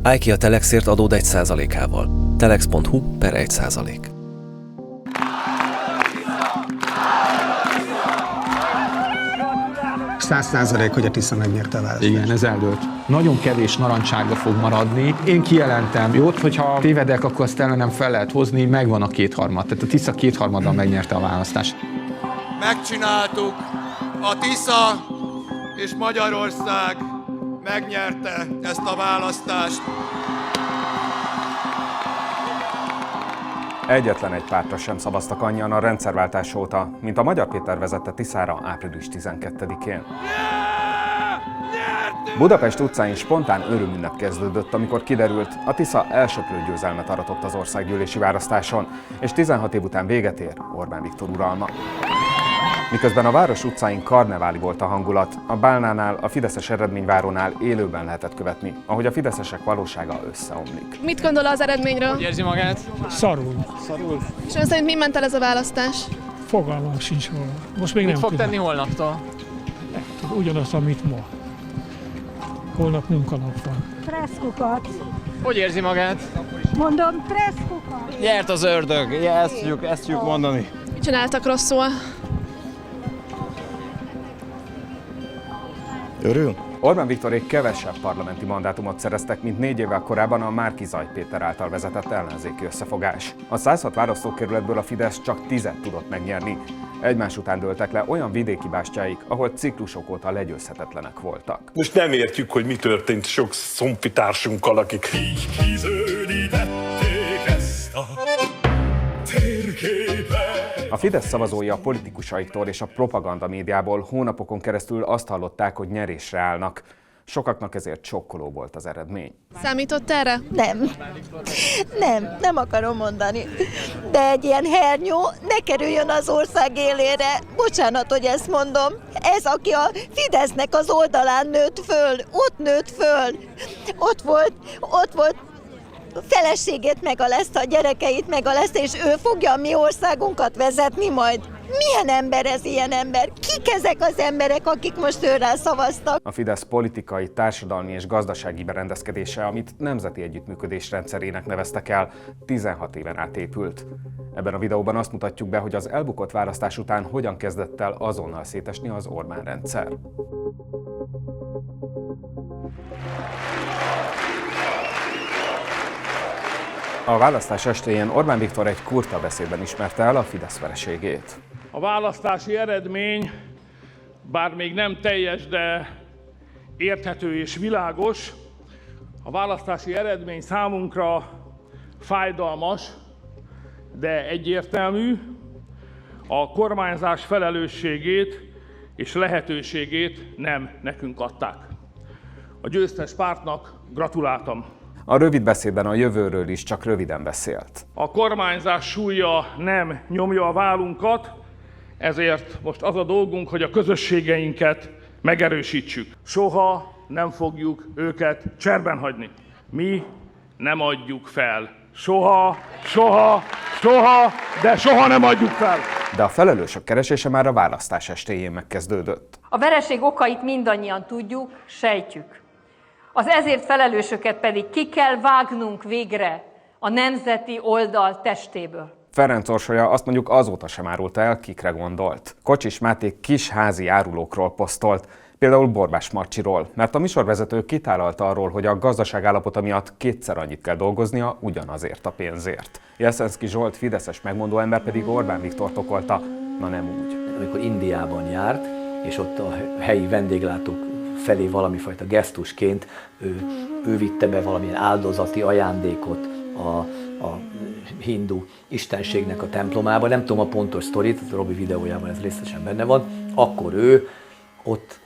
Állj ki a Telexért adód 1%-ával. Telex.hu/1%. 100%, hogy a Tisza megnyerte a választást. Igen, ez eldőlt. Nagyon kevés narancssárga fog maradni. Én kijelentem, jó, hogyha tévedek, akkor azt ellenem fel lehet hozni, megvan a kétharmad. Tehát a Tisza kétharmaddal megnyerte a választást. Megcsináltuk, a Tisza és Magyarország megnyerte ezt a választást. Egyetlen egy pártra sem szavaztak annyian a rendszerváltás óta, mint a Magyar Péter vezette Tiszára április 12-én. Budapest utcáin spontán örömünnep kezdődött, amikor kiderült, a Tisza elsöprő győzelmet aratott az országgyűlési választáson, és 16 év után véget ér Orbán Viktor uralma. Miközben a város utcáin karneváli volt a hangulat, a Bálnánál, a fideszes eredményvárónál élőben lehetett követni, ahogy a fideszesek valósága összeomlik. Mit gondol az eredményről? Hogy érzi magát? Szarul. És ön szerint mi ment el ez a választás? Fogalmam sincs róla. Most még Mit nem fog tudom. tenni holnaptól? Ugyanazt, amit ma. Holnap munkanap van. Preszkukat. Hogy érzi magát? Mondom, preszkukat. Nyert az ördög, ezt tudjuk mondani. Mit csináltak rosszul? Örül? Orbán Viktorék kevesebb parlamenti mandátumot szereztek, mint 4 évvel korábban a Márki-Zay Péter által vezetett ellenzéki összefogás. A 106 választókerületből a Fidesz csak 10-et tudott megnyerni. Egymás után dőltek le olyan vidéki bástyáik, ahol ciklusok óta legyőzhetetlenek voltak. Most nem értjük, hogy mi történt sok szomfitársunkkal, akik így kizöldítették ezt a térképet. A Fidesz szavazói a politikusaiktól és a propaganda médiából hónapokon keresztül azt hallották, hogy nyerésre állnak. Sokaknak ezért sokkoló volt az eredmény. Számított erre? Nem akarom mondani. De egy ilyen hernyó ne kerüljön az ország élére. Bocsánat, hogy ezt mondom. Ez, aki a Fidesznek az oldalán nőtt föl, ott nőtt föl. Ott volt, feleségét megaleszte, a gyerekeit megaleszte, és ő fogja a mi országunkat vezetni majd. Milyen ember ez, ilyen ember? Kik ezek az emberek, akik most őrá szavaztak? A Fidesz politikai, társadalmi és gazdasági berendezkedése, amit nemzeti együttműködés rendszerének neveztek el, 16 éven át épült. Ebben a videóban azt mutatjuk be, hogy az elbukott választás után hogyan kezdett el azonnal szétesni az Orbán rendszer. A választás estéjén Orbán Viktor egy kurta beszédben ismerte el a Fidesz vereségét. A választási eredmény, bár még nem teljes, de érthető és világos, a választási eredmény számunkra fájdalmas, de egyértelmű. A kormányzás felelősségét és lehetőségét nem nekünk adták. A győztes pártnak gratuláltam. A rövid beszédben a jövőről is csak röviden beszélt. A kormányzás súlya nem nyomja a vállunkat, ezért most az a dolgunk, hogy a közösségeinket megerősítsük. Soha nem fogjuk őket cserben hagyni. Mi nem adjuk fel. Soha, de soha nem adjuk fel. De a felelősök keresése már a választás estéjén megkezdődött. A vereség okait mindannyian tudjuk, sejtjük. Az ezért felelősöket pedig ki kell vágnunk végre a nemzeti oldal testéből. Ferenc Orsolya azt mondjuk azóta sem árulta el, kikre gondolt. Kocsis Máté kis házi árulókról posztolt, például Borbás Marcsiról, mert a műsorvezető kitálalta arról, hogy a gazdaság állapota miatt kétszer annyit kell dolgoznia ugyanazért a pénzért. Jeszenszky Zsolt fideszes megmondó ember pedig Orbán Viktort okolta, na nem úgy. Amikor Indiában járt, és ott a helyi vendéglátók felé valamifajta gesztusként ő vitte be valamilyen áldozati ajándékot a hindu istenségnek a templomába, nem tudom a pontos sztorit, a Robi videójában ez részletesen benne van, akkor ő ott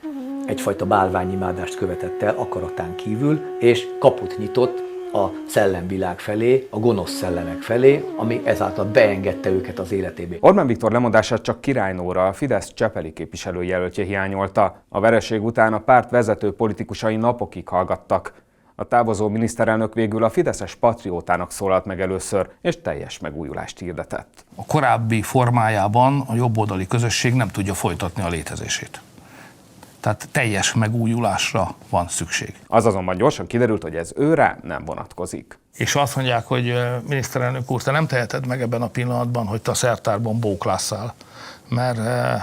egyfajta bálványimádást követett el akaratán kívül, és kaput nyitott a szellemvilág felé, a gonosz szellemek felé, ami ezáltal beengedte őket az életébe. Orbán Viktor lemondását csak Király Nóra, a Fidesz csepeli képviselőjelöltje hiányolta. A vereség után a párt vezető politikusai napokig hallgattak. A távozó miniszterelnök végül a fideszes patriótának szólalt meg először, és teljes megújulást hirdetett. A korábbi formájában a jobboldali közösség nem tudja folytatni a létezését. Tehát teljes megújulásra van szükség. Az azonban gyorsan kiderült, hogy ez őrá nem vonatkozik. És azt mondják, hogy miniszterelnök úr, te nem teheted meg ebben a pillanatban, hogy te a szertárban bóklásszál, mert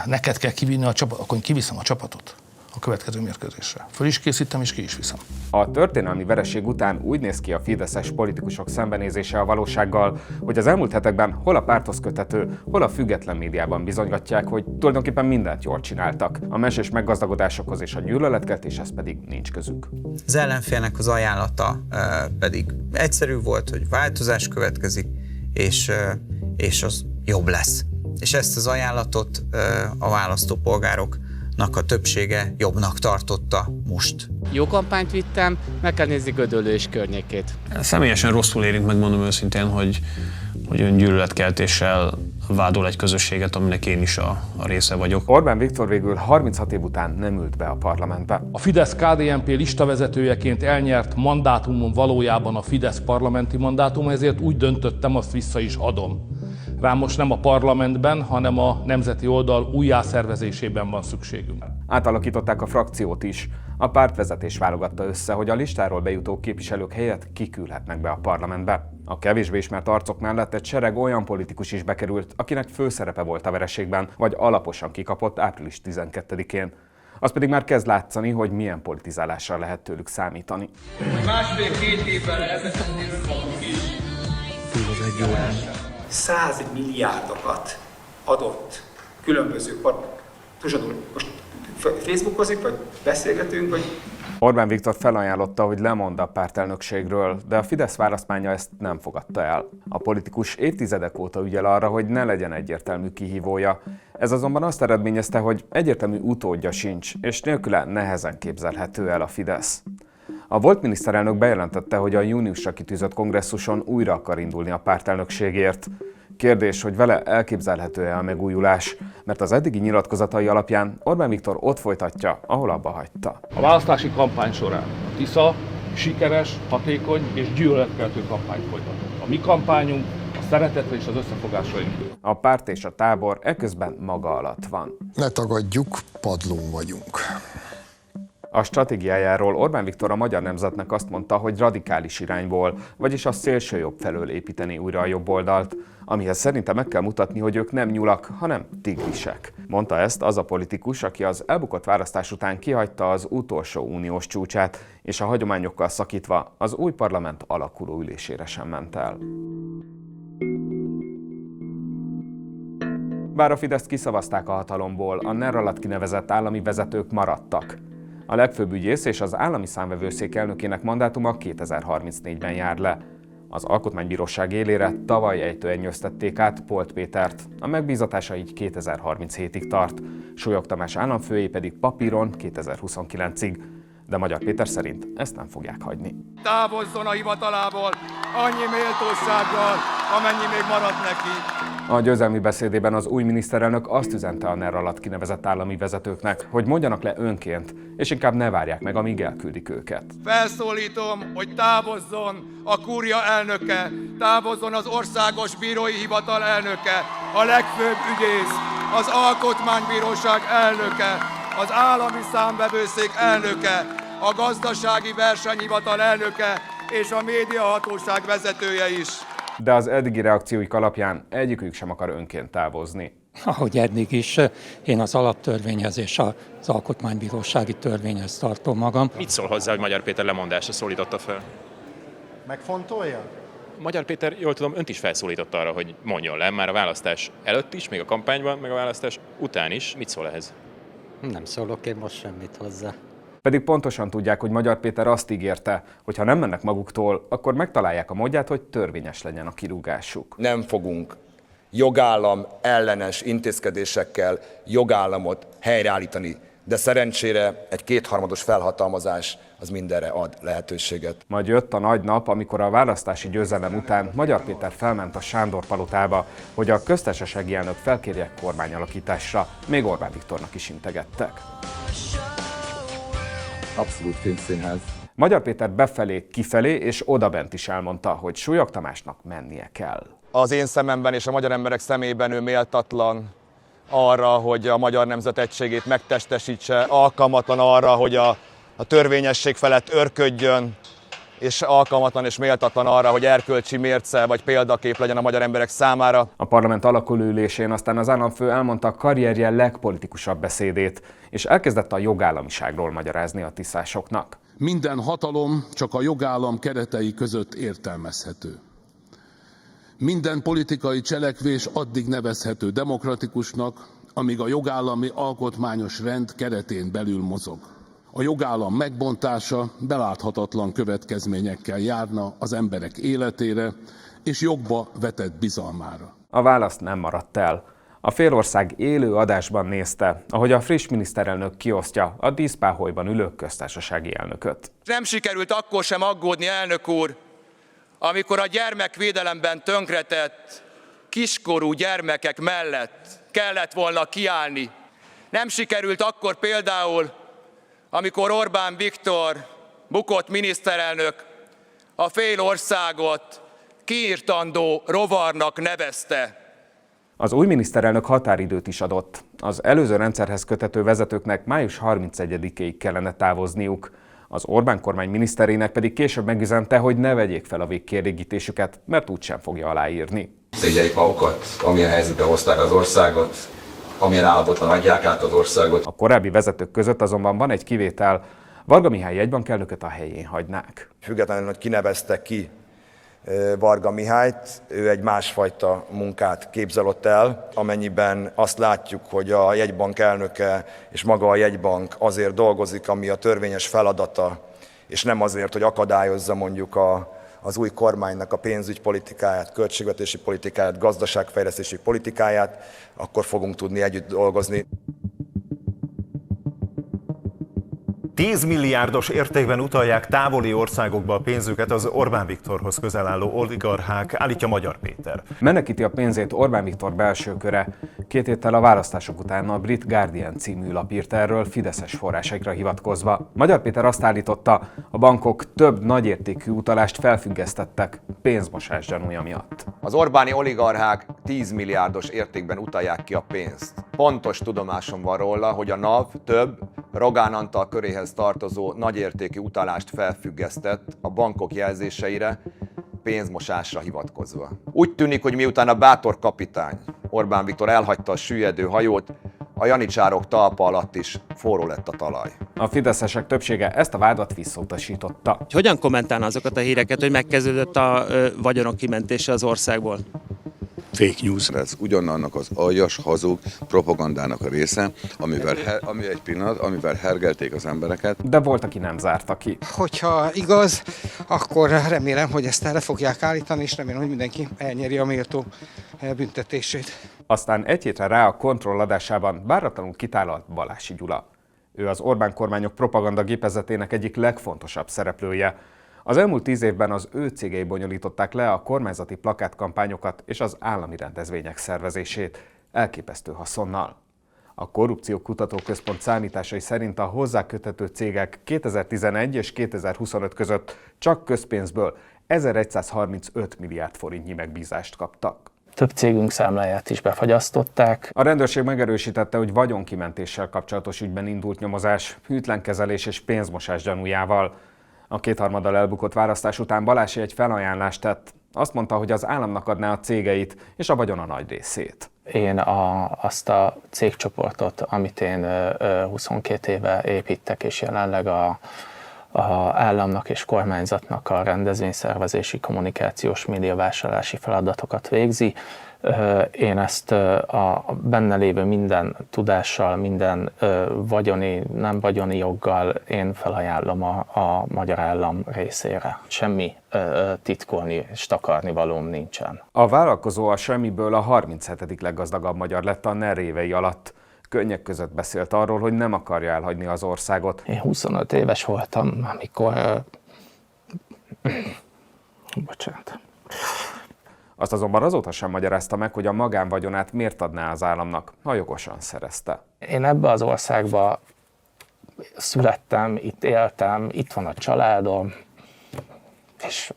neked kell kivinni a csapatot, akkor én kiviszem a csapatot a következő mérkőzésre. Föl is készítem, és ki is viszem. A történelmi vereség után úgy néz ki a fideszes politikusok szembenézése a valósággal, hogy az elmúlt hetekben hol a párthoz köthető, hol a független médiában bizonygatják, hogy tulajdonképpen mindent jól csináltak. A mesés meggazdagodásokhoz és a gyűlöletkeltéshez pedig nincs közük. Az ellenfélnek az ajánlata pedig egyszerű volt, hogy változás következik, és az jobb lesz. És ezt az ajánlatot a választópolgároknak a többsége jobbnak tartotta most. Jó kampányt vittem, meg kell nézni Gödöllő és környékét. Személyesen rosszul érint, megmondom őszintén, hogy öngyűlöletkeltéssel vádol egy közösséget, aminek én is a része vagyok. Orbán Viktor végül 36 év után nem ült be a parlamentbe. A Fidesz-KDNP listavezetőjeként elnyert mandátumon valójában a Fidesz parlamenti mandátum, ezért úgy döntöttem, azt vissza is adom. Rám most nem a parlamentben, hanem a nemzeti oldal újjászervezésében van szükségünk. Átalakították a frakciót is. A pártvezetés válogatta össze, hogy a listáról bejutó képviselők helyett kiküldhetnek be a parlamentbe. A kevésbé ismert arcok mellett egy sereg olyan politikus is bekerült, akinek főszerepe volt a vereségben, vagy alaposan kikapott április 12-én. Az pedig már kezd látszani, hogy milyen politizálásra lehet tőlük számítani. Másfél-két évvel ezelőtt is. 100 milliárdokat adott különböző most Facebookozik, vagy beszélgetünk, vagy... Orbán Viktor felajánlotta, hogy lemond a pártelnökségről, de a Fidesz választmánya ezt nem fogadta el. A politikus évtizedek óta ügyel arra, hogy ne legyen egyértelmű kihívója. Ez azonban azt eredményezte, hogy egyértelmű utódja sincs, és nélküle nehezen képzelhető el a Fidesz. A volt miniszterelnök bejelentette, hogy a júniusra kitűzött kongresszuson újra akar indulni a pártelnökségért. Kérdés, hogy vele elképzelhető-e a megújulás, mert az eddigi nyilatkozatai alapján Orbán Viktor ott folytatja, ahol abba hagyta. A választási kampány során a Tisza sikeres, hatékony és gyűlöletkeltő kampányt folytatott. A mi kampányunk a szeretetre és az összefogásra épül. A párt és a tábor eközben maga alatt van. Ne tagadjuk, padlón vagyunk. A stratégiájáról Orbán Viktor a magyar nemzetnek azt mondta, hogy radikális irányból, vagyis a szélsőjobb felől építeni újra a jobb oldalt, amihez szerintem meg kell mutatni, hogy ők nem nyulak, hanem tigrisek. Mondta ezt az a politikus, aki az elbukott választás után kihagyta az utolsó uniós csúcsát, és a hagyományokkal szakítva az új parlament alakuló ülésére sem ment el. Bár a Fideszt kiszavazták a hatalomból, a NER alatt kinevezett állami vezetők maradtak. A legfőbb ügyész és az állami számvevőszék elnökének mandátuma 2034-ben jár le. Az Alkotmánybíróság élére tavaly ejtőernyőztették át Polt Pétert, a megbízatása így 2037-ig tart, Sólyog Tamás államfőjé pedig papíron 2029-ig. De Magyar Péter szerint ezt nem fogják hagyni. Távozzon a hivatalából annyi méltósággal, amennyi még marad neki. A győzelmi beszédében az új miniszterelnök azt üzente a NER alatt kinevezett állami vezetőknek, hogy mondjanak le önként, és inkább ne várják meg, amíg elküldik őket. Felszólítom, hogy távozzon a kúria elnöke, távozzon az országos bírói hivatal elnöke, a legfőbb ügyész, az alkotmánybíróság elnöke, az állami számvevőszék elnöke, a gazdasági versenyhivatal elnöke és a médiahatóság vezetője is. De az eddigi reakcióik alapján egyikük sem akar önként távozni. Ahogy eddig is, én az alaptörvényhez és az alkotmánybírósági törvényhez tartom magam. Mit szól hozzá, hogy Magyar Péter lemondásra szólította fel? Megfontolja? Magyar Péter, jól tudom, önt is felszólította arra, hogy mondjon le, már a választás előtt is, még a kampányban, meg a választás után is. Mit szól ehhez? Nem szólok én most semmit hozzá. Pedig pontosan tudják, hogy Magyar Péter azt ígérte, hogy ha nem mennek maguktól, akkor megtalálják a módját, hogy törvényes legyen a kirúgásuk. Nem fogunk jogállam ellenes intézkedésekkel jogállamot helyreállítani, de szerencsére egy kétharmados felhatalmazás az mindenre ad lehetőséget. Majd jött a nagy nap, amikor a választási győzelem után Magyar Péter felment a Sándor palotába, hogy a köztársasági elnök felkérje kormányalakításra, még Orbán Viktornak is integettek. Abszolút filmszínház. Magyar Péter befelé, kifelé és odabent is elmondta, hogy Sólyog Tamásnak mennie kell. Az én szememben és a magyar emberek szemében ő méltatlan, arra, hogy a magyar nemzet egységét megtestesítse, alkalmatlan arra, hogy a törvényesség felett örködjön, és alkalmatlan és méltatlan arra, hogy erkölcsi mérce vagy példakép legyen a magyar emberek számára. A parlament alakuló ülésén aztán az államfő elmondta a karrierje legpolitikusabb beszédét, és elkezdett a jogállamiságról magyarázni a tiszásoknak. Minden hatalom csak a jogállam keretei között értelmezhető. Minden politikai cselekvés addig nevezhető demokratikusnak, amíg a jogállami alkotmányos rend keretén belül mozog. A jogállam megbontása beláthatatlan következményekkel járna az emberek életére és jogba vetett bizalmára. A válasz nem maradt el. A félország élő adásban nézte, ahogy a friss miniszterelnök kiosztja a díszpáholyban ülő köztársasági elnököt. Nem sikerült akkor sem aggódni, elnök úr, amikor a gyermekvédelemben tönkretett kiskorú gyermekek mellett kellett volna kiállni. Nem sikerült akkor például, amikor Orbán Viktor, bukott miniszterelnök, a fél országot kiirtandó rovarnak nevezte. Az új miniszterelnök határidőt is adott. Az előző rendszerhez köthető vezetőknek május 31-ig kellene távozniuk. Az Orbán kormány miniszterének pedig később megüzente, hogy ne vegyék fel a végkielégítésüket, mert úgysem fogja aláírni. Szégyeljék magukat, amilyen helyzetbe hozták az országot, amilyen állapotban adják át az országot. A korábbi vezetők között azonban van egy kivétel. Varga Mihály jegybankelnököt a helyén hagynák. Függetlenül, hogy kinevezte ki Varga Mihályt, ő egy másfajta munkát képzel ott el, amennyiben azt látjuk, hogy a jegybank elnöke és maga a jegybank azért dolgozik, ami a törvényes feladata, és nem azért, hogy akadályozza mondjuk az új kormánynak a pénzügypolitikáját, költségvetési politikáját, gazdaságfejlesztési politikáját, akkor fogunk tudni együtt dolgozni. 10 milliárdos értékben utalják távoli országokba a pénzüket az Orbán Viktorhoz közel álló oligarchák, állítja Magyar Péter. Menekíti a pénzét Orbán Viktor belső köre. 2 héttel a választások után a Brit Guardian című lap írt erről fideszes forrásaikra hivatkozva. Magyar Péter azt állította, a bankok több nagyértékű utalást felfüggesztettek pénzmosás gyanúja miatt. Az Orbáni oligarchák 10 milliárdos értékben utalják ki a pénzt. Pontos tudomásom van róla, hogy a NAV több Rogán Antal köréhez tartozó nagyértékű utalást felfüggesztett a bankok jelzéseire, pénzmosásra hivatkozva. Úgy tűnik, hogy miután a bátor kapitány Orbán Viktor elhagyta a süllyedő hajót, a janicsárok talpa alatt is forró lett a talaj. A fideszesek többsége ezt a vádat visszautasította. Hogyan kommentálna azokat a híreket, hogy megkezdődött a vagyonok kimentése az országból? Fake news. Ez ugyanannak az aljas, hazug propagandának a része, amivel hergelték az embereket. De volt, aki nem zárta ki. Hogyha igaz, akkor remélem, hogy ezt le fogják állítani, és remélem, hogy mindenki elnyeri a méltó büntetését. Aztán 1 hétre rá a Kontroll adásában váratlanul kitálalt Balási Gyula. Ő az Orbán kormányok propaganda gépezetének egyik legfontosabb szereplője. Az elmúlt 10 évben az ő cégei bonyolították le a kormányzati plakátkampányokat és az állami rendezvények szervezését, elképesztő haszonnal. A Korrupció Kutatóközpont számításai szerint a hozzá köthető cégek 2011 és 2025 között csak közpénzből 1135 milliárd forintnyi megbízást kaptak. Több cégünk számláját is befagyasztották. A rendőrség megerősítette, hogy vagyonkimentéssel kapcsolatos ügyben indult nyomozás, hűtlenkezelés és pénzmosás gyanújával. A 2/3 elbukott választás után Balási egy felajánlást tett. Azt mondta, hogy az államnak adná a cégeit és a vagyona nagy részét. Én azt a cégcsoportot, amit én 22 éve építek, és jelenleg a államnak és kormányzatnak a rendezvényszervezési, kommunikációs, médiavásárlási feladatokat végzi. Én ezt a benne lévő minden tudással, minden vagyoni, nem vagyoni joggal én felajánlom a magyar állam részére. Semmi titkolni és takarni valóm nincsen. A vállalkozó a semmiből a 37. leggazdagabb magyar lett a NER évei alatt. Könnyek között beszélt arról, hogy nem akarja elhagyni az országot. Én 25 éves voltam, amikor... Bocsánat. Azt azonban azóta sem magyarázta meg, hogy a magánvagyonát miért adná az államnak, ha jogosan szerezte. Én ebbe az országba születtem, itt éltem, itt van a családom, és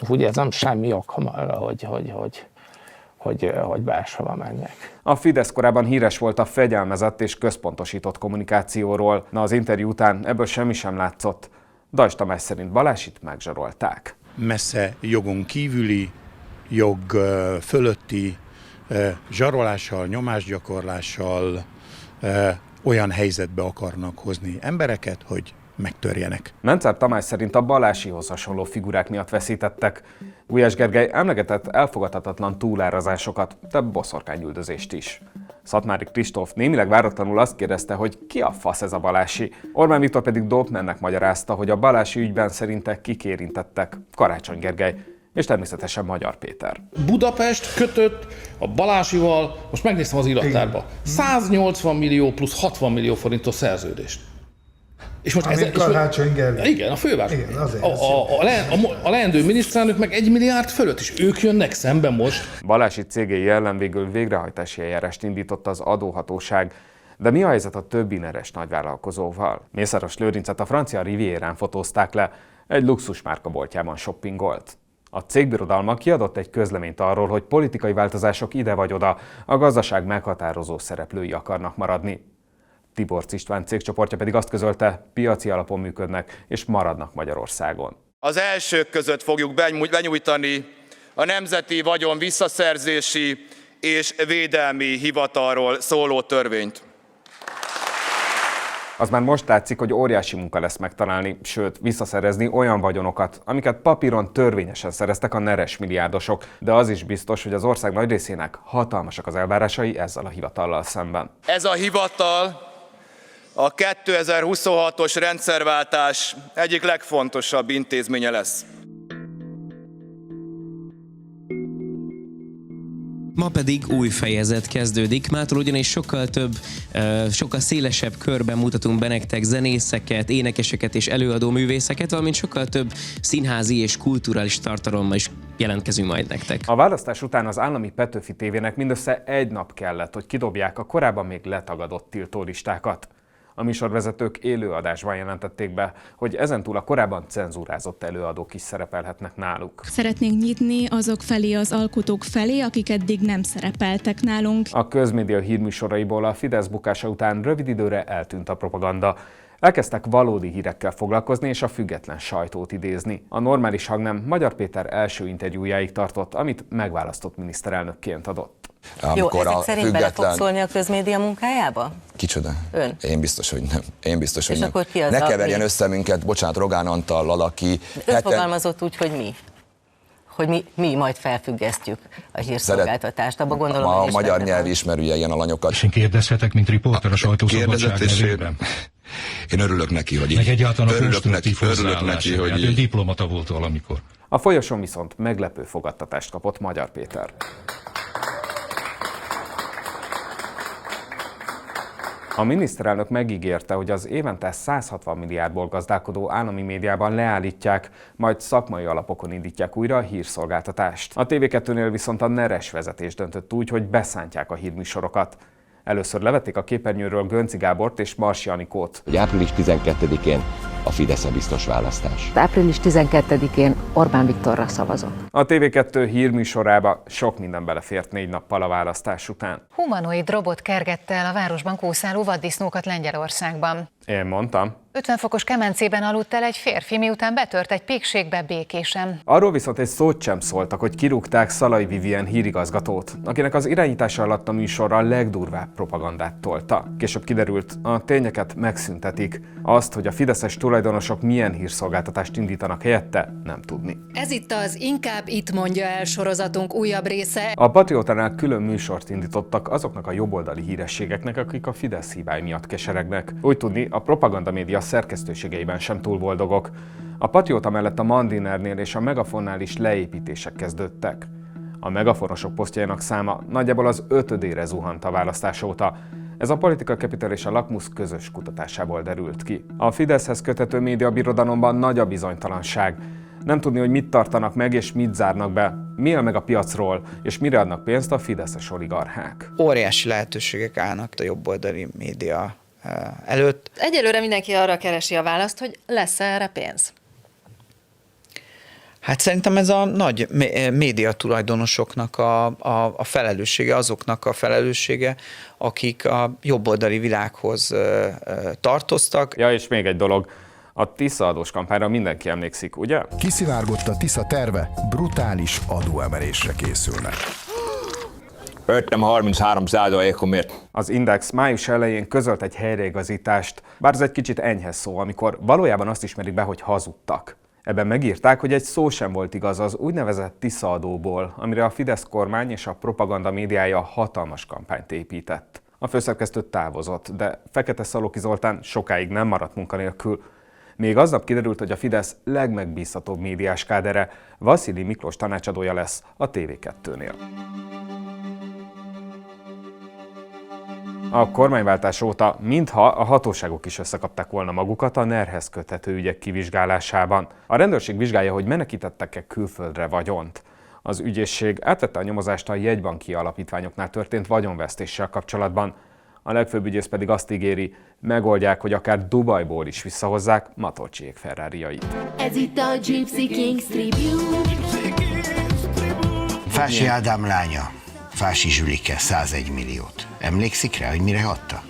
úgy érzem, semmi okom arra, hogy hogy máshova menjek. A Fidesz korábban híres volt a fegyelmezett és központosított kommunikációról, na az interjú után ebből semmi sem látszott. Dajs Tamás szerint Balásit megzsarolták. Messze jogon kívüli, jog fölötti zsarolással, nyomásgyakorlással olyan helyzetbe akarnak hozni embereket, hogy megtörjenek. Mencár Tamás szerint a Balásihoz hasonló figurák miatt veszítettek. Gulyás Gergely emlegetett elfogadhatatlan túlárazásokat, de boszorkányüldözést is. Szatmári Kristóf némileg váratlanul azt kérdezte, hogy ki a fasz ez a Balási. Orbán Viktor pedig Dobtmannek magyarázta, hogy a Balási ügyben szerinte kik érintettek. Karácsony Gergely és természetesen Magyar Péter. Budapest kötött a Balásival, most megnéztem az irattárba, 180 millió plusz 60 millió forintos szerződést. És most Karácsony Gergely. Igen, a főváros. Igen, a leendő miniszterelnök meg 1 milliárd fölött, és ők jönnek szembe most. Balási cégei ellen végül végrehajtási eljárást indított az adóhatóság. De mi a helyzet a többi neres nagyvállalkozóval? Mészáros Lőrincet a francia Rivierán fotózták le, egy luxusmárka boltjában shoppingolt. A cégbirodalma kiadott egy közleményt arról, hogy politikai változások ide vagy oda, a gazdaság meghatározó szereplői akarnak maradni. Tiborcs István cégcsoportja pedig azt közölte, piaci alapon működnek és maradnak Magyarországon. Az elsők között fogjuk benyújtani a Nemzeti Vagyon Visszaszerzési és Védelmi Hivatalról szóló törvényt. Az már most látszik, hogy óriási munka lesz megtalálni, sőt, visszaszerezni olyan vagyonokat, amiket papíron törvényesen szereztek a neres milliárdosok, de az is biztos, hogy az ország nagy részének hatalmasak az elvárásai ezzel a hivatallal szemben. Ez a hivatal a 2026-os rendszerváltás egyik legfontosabb intézménye lesz. Ma pedig új fejezet kezdődik, mától ugyanis sokkal több, sokkal szélesebb körben mutatunk be nektek zenészeket, énekeseket és előadó művészeket, valamint sokkal több színházi és kulturális tartalommal is jelentkezünk majd nektek. A választás után az állami Petőfi tévének mindössze egy nap kellett, hogy kidobják a korábban még letagadott tiltólistákat. A műsorvezetők élőadásban jelentették be, hogy ezentúl a korábban cenzúrázott előadók is szerepelhetnek náluk. Szeretnénk nyitni azok felé, az alkotók felé, akik eddig nem szerepeltek nálunk. A közmédia hírműsoraiból a Fidesz bukása után rövid időre eltűnt a propaganda. Elkezdtek valódi hírekkel foglalkozni és a független sajtót idézni. A normális hangnem Magyar Péter első interjújáig tartott, amit megválasztott miniszterelnökként adott. Jó, ezek szerint bele fog szólni a közmédia munkájába? Kicsoda? Ön? Én biztos, hogy nem. Én biztos, hogy és nem. Akkor ki az ne keverjen össze minket, bocsánat, Rogán Antallal, aki... Ön fogalmazott úgy, hogy mi? Hogy mi majd felfüggesztjük a hírszolgáltatást. Abba gondolom, a magyar nyelv ismerője ilyen alanyokat. És én kérdezhetek, mint riporter a sajtószabadság nevében? Én örülök neki, hogy meg egyáltalán a konstruktív hozzáállás, hogy ő diplomata volt valamikor. A folyosón viszont meglepő fogadtatást kapott Magyar Péter. A miniszterelnök megígérte, hogy az évente 160 milliárdból gazdálkodó állami médiában leállítják, majd szakmai alapokon indítják újra a hírszolgáltatást. A TV2-nél viszont a neres vezetés döntött úgy, hogy beszántják a hírműsorokat. Először levették a képernyőről Gönci Gábort és Marsi Anikót. Április 12-én a Fidesz a biztos választás. Április 12-én Orbán Viktorra szavazok. A TV2 hírműsorába sok minden belefért 4 nappal a választás után. Humanoid robot kergette el a városban kószáló vaddisznókat Lengyelországban. Én mondtam. 50 fokos kemencében aludt el egy férfi, miután betört egy pékségbe békésen. Arról viszont egy szót sem szóltak, hogy kirúgták Szalai Vivien hírigazgatót, akinek az irányítása alatt a műsorra a legdurvább propagandát tolta. Később kiderült, a tényeket megszüntetik. Azt, hogy a fideszes tulajdonosok milyen hírszolgáltatást indítanak helyette, nem tudni. Ez itt az Inkább itt mondja el sorozatunk újabb része. A Patriótánál külön műsort indítottak azoknak a jobboldali hírességeknek, akik a Fidesz hibái miatt keseregnek. Úgy tudni, a propaganda média szerkesztőségeiben sem túl boldogok. A Patrióta mellett a Mandinernél és a Megafonnál is leépítések kezdődtek. A megafonosok posztjainak száma nagyjából az 5-ére zuhant a választás óta. Ez a Political Capital és a Lakmus közös kutatásából derült ki. A Fideszhez köthető médiabirodalomban nagy a bizonytalanság. Nem tudni, hogy mit tartanak meg és mit zárnak be, mi él meg a piacról, és mire adnak pénzt a fideszes oligarchák. Óriási lehetőségek állnak a jobboldali média előtt. Egyelőre mindenki arra keresi a választ, hogy lesz erre pénz. Hát szerintem ez a nagy média tulajdonosoknak a felelőssége, azoknak a felelőssége, akik a jobboldali világhoz tartoztak. Ja, és még egy dolog. A Tisza adós kampányra mindenki emlékszik, ugye? Kiszivárgott a Tisza terve, brutális adóemelésre készülnek. 33%-omért. Az Index május elején közölt egy helyreigazítást, bár ez egy kicsit enyhe szó, amikor valójában azt ismerik be, hogy hazudtak. Ebben megírták, hogy egy szó sem volt igaz az úgynevezett Tisza adóból, amire a Fidesz kormány és a propaganda médiája hatalmas kampányt épített. A főszerkesztő távozott, de Fekete Szalóki Zoltán sokáig nem maradt munkanélkül. Még aznap kiderült, hogy a Fidesz legmegbízhatóbb médiás kádere Vaszili Miklós tanácsadója lesz a TV2-nél. A kormányváltás óta mintha a hatóságok is összekapták volna magukat a NER-hez köthető ügyek kivizsgálásában. A rendőrség vizsgálja, hogy menekítettek-e külföldre vagyont. Az ügyészség átvette a nyomozást a jegybanki alapítványoknál történt vagyonvesztéssel kapcsolatban. A legfőbb ügyész pedig azt ígéri, megoldják, hogy akár Dubajból is visszahozzák Matolcsiék Ferrariait. Ez itt a Gypsy Kings Tribute. Fási Ádám lánya, Fási Zsülike 101 milliót. Emlékszik rá, hogy mire adta?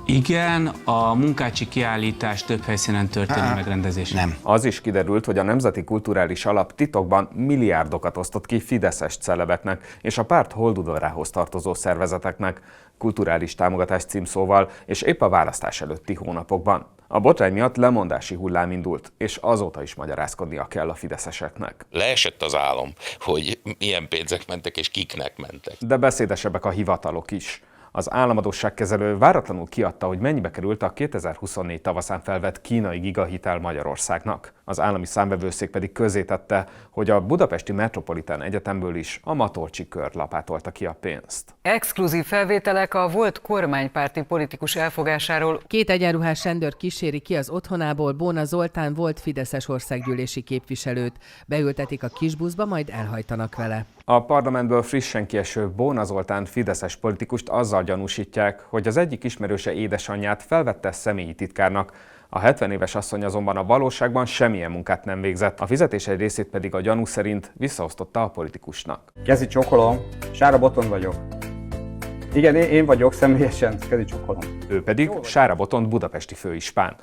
Igen, a munkácsi kiállítás több helyszínen történő megrendezés. Nem. Az is kiderült, hogy a Nemzeti Kulturális Alap titokban milliárdokat osztott ki fideszes celebeknek és a párt holdudorához tartozó szervezeteknek, kulturális támogatás címszóval, és épp a választás előtti hónapokban. A botrány miatt lemondási hullám indult, és azóta is magyarázkodnia kell a fideszeseknek. Leesett az álom, hogy milyen pénzek mentek és kiknek mentek. De beszédesebbek a hivatalok is. Az államadósságkezelő váratlanul kiadta, hogy mennyibe került a 2024 tavaszán felvett kínai gigahitel Magyarországnak. Az állami számvevőszék pedig közzétette, hogy a Budapesti Metropolitán Egyetemből is a Matolcsi kör lapátolta ki a pénzt. Exkluzív felvételek a volt kormánypárti politikus elfogásáról. 2 egyenruhás rendőr kíséri ki az otthonából Bóna Zoltán volt fideszes országgyűlési képviselőt. Beültetik a kisbuszba, majd elhajtanak vele. A parlamentből frissen kieső Bóna Zoltán fideszes politikust azzal gyanúsítják, hogy az egyik ismerőse édesanyját felvette személyi titkárnak. A 70 éves asszony azonban a valóságban semmilyen munkát nem végzett, a fizetés egy részét pedig a gyanú szerint visszaosztotta a politikusnak. Kezi csókolom, Sára Botond vagyok. Igen, én vagyok személyesen, kezi csókolom. Ő pedig Sára Botond budapesti főispán.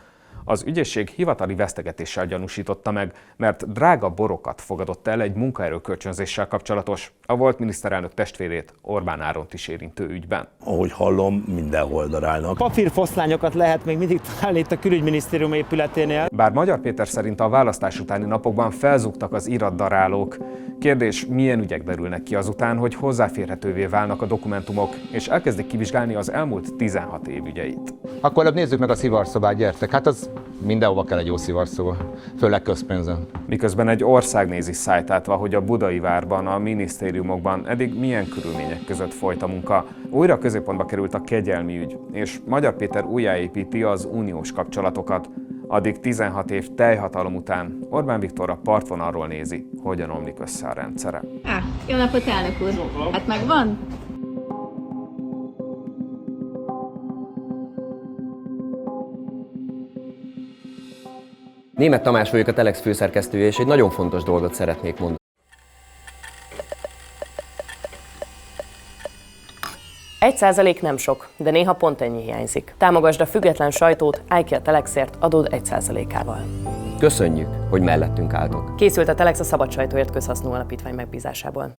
Az ügyészség hivatali vesztegetéssel gyanúsította meg, mert drága borokat fogadott el egy munkaerőkölcsönzéssel kapcsolatos, a volt miniszterelnök testvérét, Orbán Áront is érintő ügyben. Ahogy hallom, mindenhol darálnak. Papírfoszlányokat lehet még mindig találni itt a külügyminisztérium épületénél. Bár Magyar Péter szerint a választás utáni napokban felzúgtak az iratdarálók. Kérdés, milyen ügyek derülnek ki azután, hogy hozzáférhetővé válnak a dokumentumok, és elkezdik kivizsgálni az elmúlt 16 év ügyeit. Akkor előbb nézzük meg a szivarszobát, gyertek. Hát az mindenhova kell egy jó szivarszoba, főleg közpénzen. Miközben egy ország nézi szájtátva, hogy a Budai Várban, a minisztériumokban eddig milyen körülmények között folyt a munka. Újra középpontba került a kegyelmi ügy, és Magyar Péter újjáépíti az uniós kapcsolatokat. Addig 16 év teljhatalom után Orbán Viktor a partvonalról nézi, hogyan omlik össze a rendszere. Jó napot, elnök úr! Hát megvan? Németh Tamás vagyok, a Telex főszerkesztője, és egy nagyon fontos dolgot szeretnék mondani. Egy 1% nem sok, de néha pont ennyi hiányzik. Támogasd a független sajtót, állj ki a Telexért, adód 1%-ával. Köszönjük, hogy mellettünk álltok. Készült a Telex a Szabad Sajtóért Közhasznú Alapítvány megbízásából.